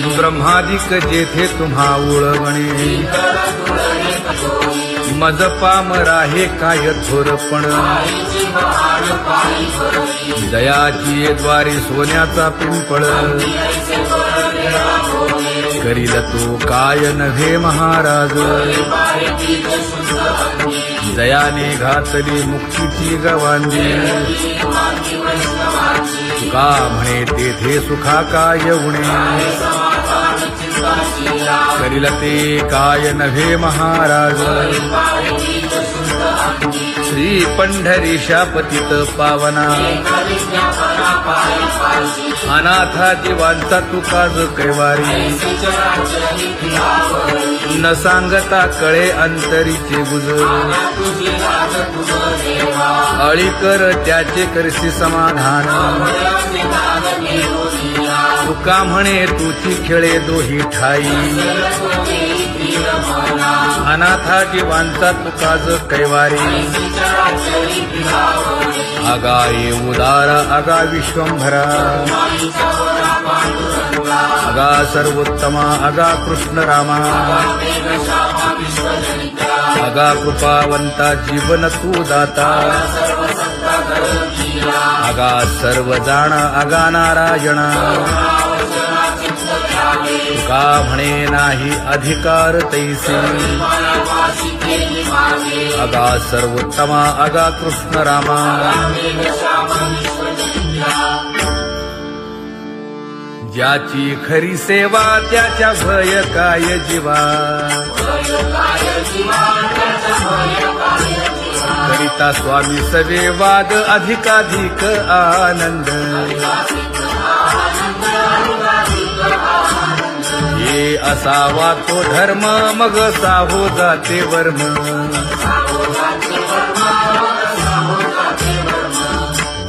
ब्रह्मादिक जेथे तुम्हा उळवणे मज पाम राहे काय थोरपण दयाची द्वारे सोन्याचा पिंपळ करील तो काय नव्हे महाराज दयाने घातली मुक्तीची गवांदी तुका म्हणे तेथे सुखा काय उणे करील ते काय नव्हे महाराज श्री पंढरीशा पतित पावना अनाथा जीवांचा तुकाज कैवारी न सांगता कळे अंतरीचे गुज अळी कर त्याचे करशी समाधान तुका म्हणे तुची खेळे दोही ठाई अनाथा जीवांचा तुकाज कैवारी आगा ये उदारा आगा विश्वंभरा आगा सर्वोत्तमा आगा कृष्ण रामा आगा कृपावंता जीवन तू दाता आगा सर्व जाणा आगा नारायणा तुका म्हणे नाही अधिकार तैसे आगा सर्वोत्तमा आगा कृष्ण रामा ज्याची खरी सेवा त्याच्या भय काय जीवा करिता स्वामी सवे वाद अधिकाधिक आनंद ये असावा तो धर्म मग साहो जाते वर्म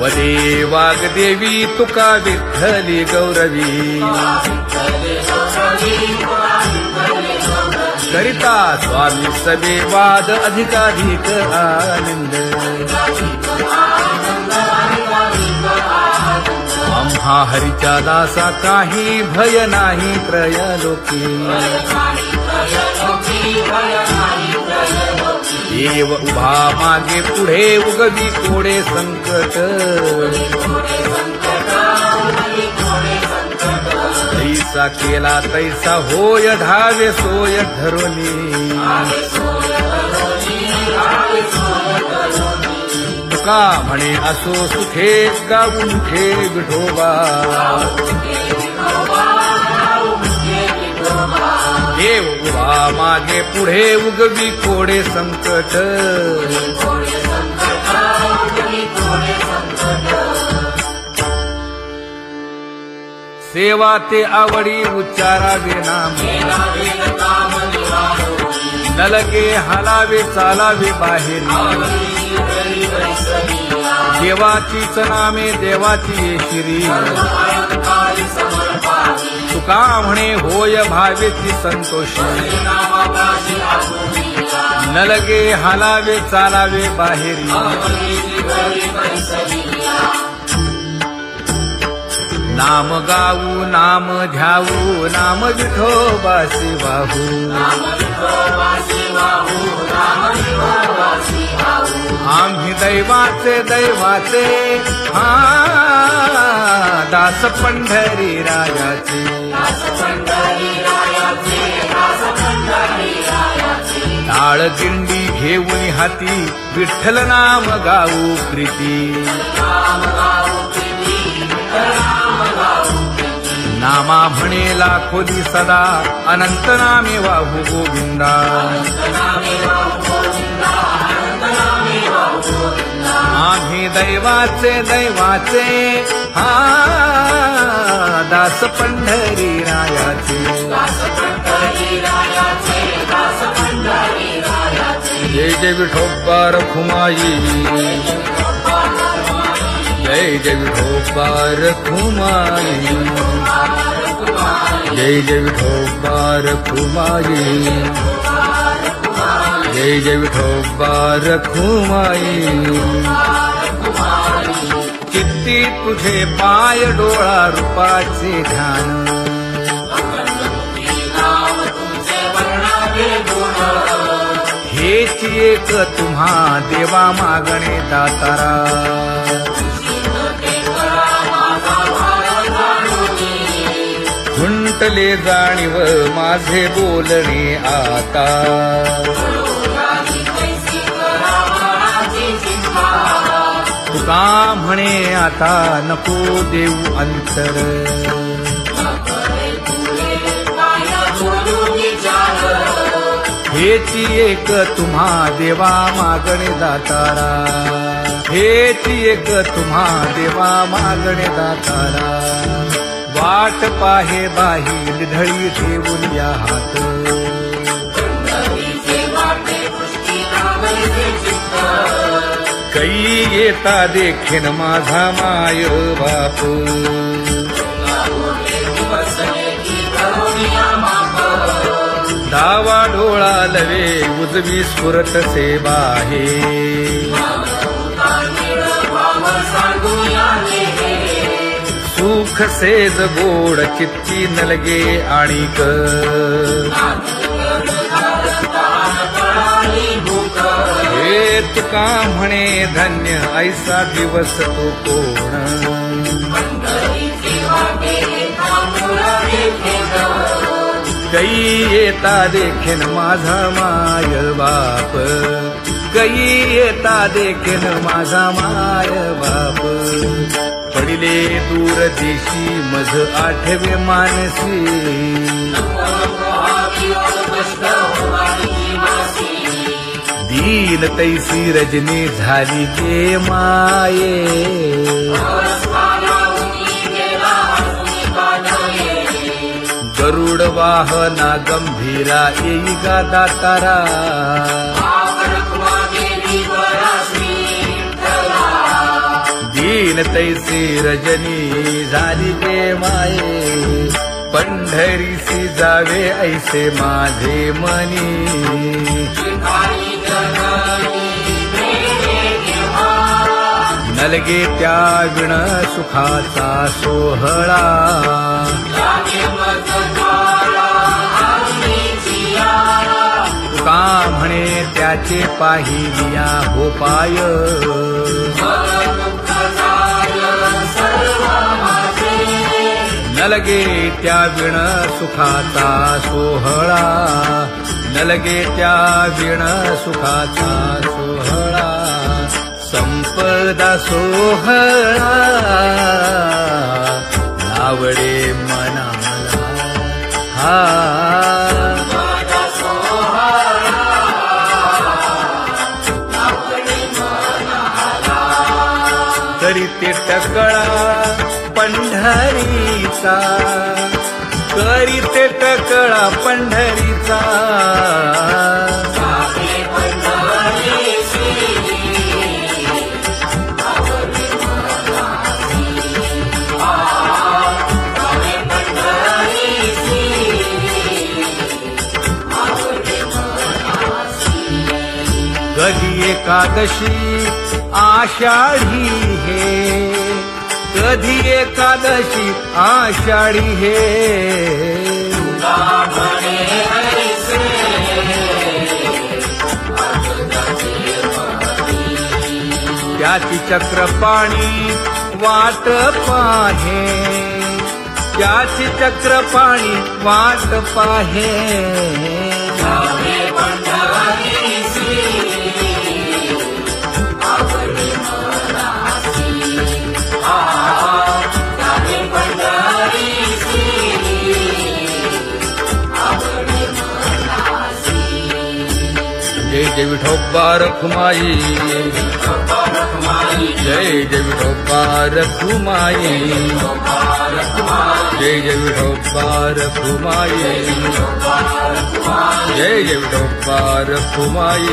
वदे वाग्देवी तुका विठ्ठली गौरवी करिता स्वामी सवे वाद अधिकाधिक आनंद आम्हा हरीच्या दासा काही भय नाही त्रयलोकी देव उभा मागे पुढे उगवी कोडे संकट तैसा केला तैसा होय धावे सोय धरुनी तुका म्हणे असो सुखे गाऊन खे विठोबा देव उभा मागे पुढे उगवी कोडे संकट सेवा ते आवडी उच्चारावे नाम न लगे हालावे चालावे बाहेर देवाचीच नामे देवाची श्री तुका म्हणे होय भावेची संतोषी न लगे हालावे चालावे बाहेरी नाम गाऊ नाम ध्याऊ नाम विठोबासी वाहू आम्ही दैवाचे दैवाचे हा दास पंढरी रायाचे टाळ दिंडी घेऊन हाती विठ्ठल नाम गाऊ प्रीती नामा म्हणेला खोली सदा अनंत नामे वाहू गोविंदा आम्ही दैवाचे दैवाचे हा दास पंढरी रायाचे जय जय विठोबा रखुमाई जय जय विठोबा रखुमाई जय जय विठोबा रखुमाई जय जय विठोबा रखुमाई चित्ती तुझे पाय डोळा रूपाचे ध्यान हेची एक तुम्हा देवा मागणे दातारा खुंटले जाणीव माझे बोलणे आता तुका म्हणे आता नको देऊ अंतर हेची एक तुम्हा देवा मागणे दातारा हेची एक तुम्हा देवा मागणे दातारा वाट पाहे बाही ढळी ठेवून या हात कै येता देखीन माझा माय बाप डावा डोळा लवे उजवी स्फुरत सेवा हे सुख सेज गोड चित्ती नलगे आणिक हे तुका म्हणे धन्य ऐसा दिवस तो कोण कै येता देखीन माझा माय बाप कै येता देखीन माझा माय बाप पडिले दूर देशी मज आठवे मानसी दीन तैसी रजनी झाली गे माये गरुड वाहना गंभीरा येई गा दातारा दीन तैसी रजनी झाली गे माये पंढरीसी जावे ऐसे माझे मनी नलगे त्या विण सुखाचा सोहळा तुका म्हणे त्याचे पाहिलिया हो पाय नलगे त्या विण सुखाचा सोहळा नलगे त्या विण सुखाचा सोहळा संपदा सोहळा आवडे मनाला हा तरी ते टकळा पंढरीचा करी ते टकळा पंढरीचा कधी एकादशी आषाढी हे कधी एकादशी आषाढी हे त्याची चक्रपाणी वाट पाहे त्याची चक्रपाणी वाट पाहे जय जय विठोबा रखुमाई जय जय विठोबा रखुमाई जय जय विठोबा रखुमाई जय जय विठोबा रखुमाई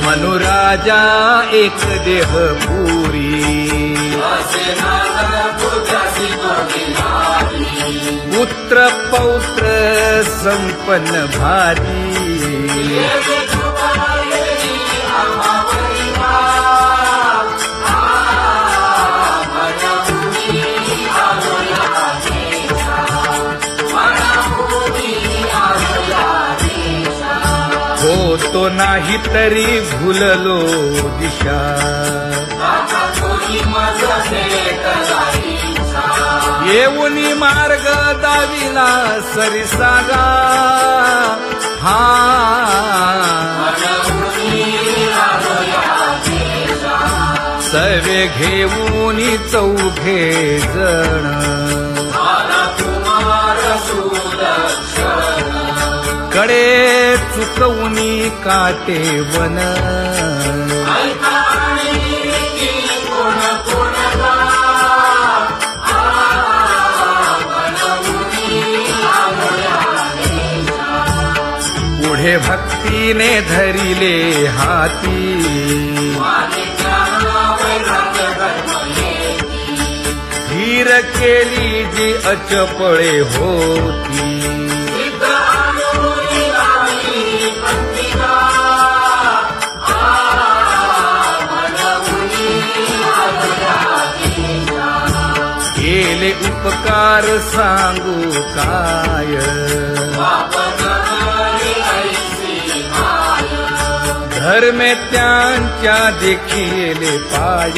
मनुराजा एक देह पुरी पुत्र पौत्र संपन्न भारी हो नाही तरी भुललो दिशा येऊनी मार्ग दाविला सरिसागा हा सर्वे घेऊनी चौघे जण कडे चुकवूनी काटे वन पुढे भक्तीने धरिले हाती धीर केली जी अचपळे होती केले उपकार सांगू काय धर्मे त्यांच्या देखील पाय